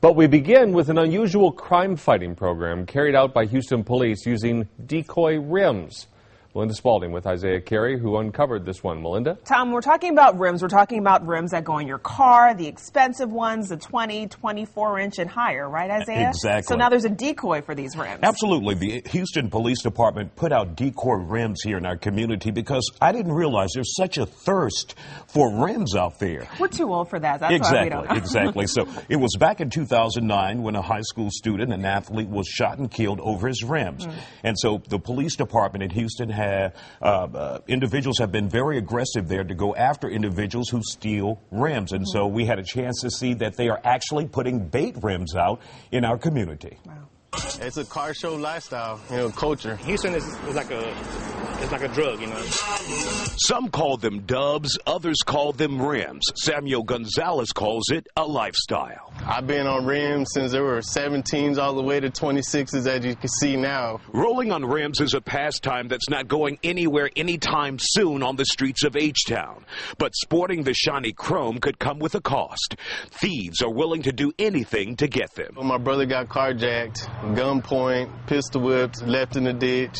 But we begin with an unusual crime-fighting program carried out by Houston police using decoy rims. Melinda Spalding with Isaiah Carey, who uncovered this one. Melinda? Tom, we're talking about rims. We're talking about rims that go in your car, the expensive ones, the 20, 24-inch and higher, right, Isaiah? Exactly. So now there's a decoy for these rims. Absolutely. The Houston Police Department put out decoy rims here in our community because I didn't realize there's such a thirst for rims out there. We're too old for that. That's exactly, why we don't know. Exactly. So it was back in 2009 when a high school student, an athlete, was shot and killed over his rims. And so the police department in Houston individuals have been very aggressive there to go after individuals who steal rims. And so we had a chance to see that they are actually putting bait rims out in our community. Wow. It's a car show lifestyle, culture. Houston is like a drug, Some call them dubs, others call them rims. Samuel Gonzalez calls it a lifestyle. I've been on rims since there were 17s all the way to 26s, as you can see now. Rolling on rims is a pastime that's not going anywhere anytime soon on the streets of H-Town. But sporting the shiny chrome could come with a cost. Thieves are willing to do anything to get them. My brother got carjacked, gunpoint, pistol whipped, left in the ditch,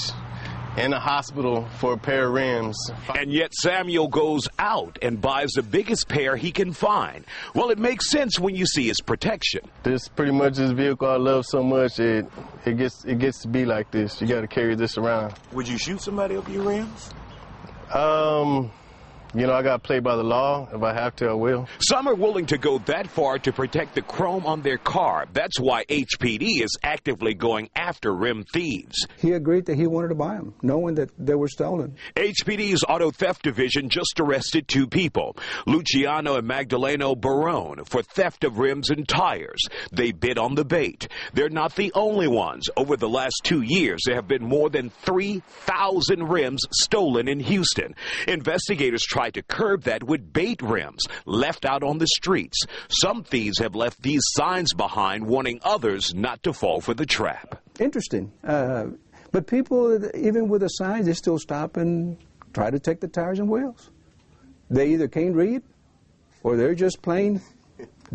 in a hospital for a pair of rims. And yet Samuel goes out and buys the biggest pair he can find. Well, it makes sense when you see his protection. This pretty much this vehicle I love so much, it gets to be like this. You got to carry this around. Would you shoot somebody over your rims? I got to play by the law. If I have to, I will. Some are willing to go that far to protect the chrome on their car. That's why HPD is actively going after rim thieves. He agreed that he wanted to buy them, knowing that they were stolen. HPD's Auto Theft Division just arrested 2 people, Luciano and Magdaleno Barone, for theft of rims and tires. They bid on the bait. They're not the only ones. Over the last 2 years, there have been more than 3,000 rims stolen in Houston. Investigators tried to curb that with bait rims left out on the streets. Some thieves have left these signs behind warning others not to fall for the trap. Interesting. But people, even with the signs, they still stop and try to take the tires and wheels. They either can't read or they're just plain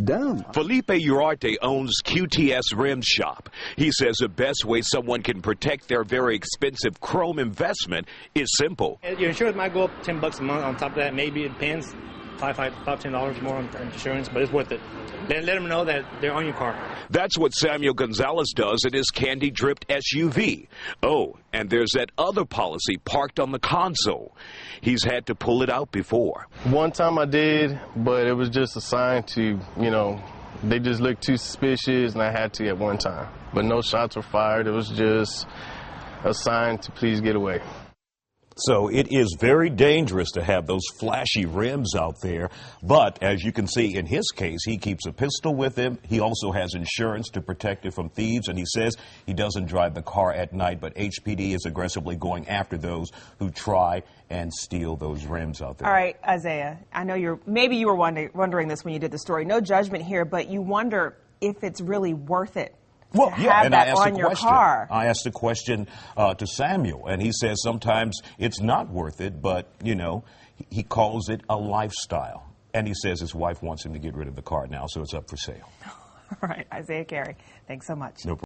dumb. Felipe Urarte owns QTS Rim Shop. He says the best way someone can protect their very expensive chrome investment is simple. Your insurance might go up $10 a month. On top of that, maybe it depends, $5-10 more on insurance, but it's worth it. Let them know that they're on your car. That's what Samuel Gonzalez does in his candy-dripped SUV. Oh, and there's that other policy parked on the console. He's had to pull it out before. One time I did, but it was just a sign to, they just looked too suspicious, and I had to at one time. But no shots were fired. It was just a sign to please get away. So it is very dangerous to have those flashy rims out there. But as you can see in his case, he keeps a pistol with him. He also has insurance to protect it from thieves. And he says he doesn't drive the car at night. But HPD is aggressively going after those who try and steal those rims out there. All right, Isaiah, I know maybe you were wondering this when you did the story. No judgment here, but you wonder if it's really worth it. Well, yeah, and I asked the question to Samuel, and he says sometimes it's not worth it, but, he calls it a lifestyle. And he says his wife wants him to get rid of the car now, so it's up for sale. All right, Isaiah Carey, thanks so much. No problem.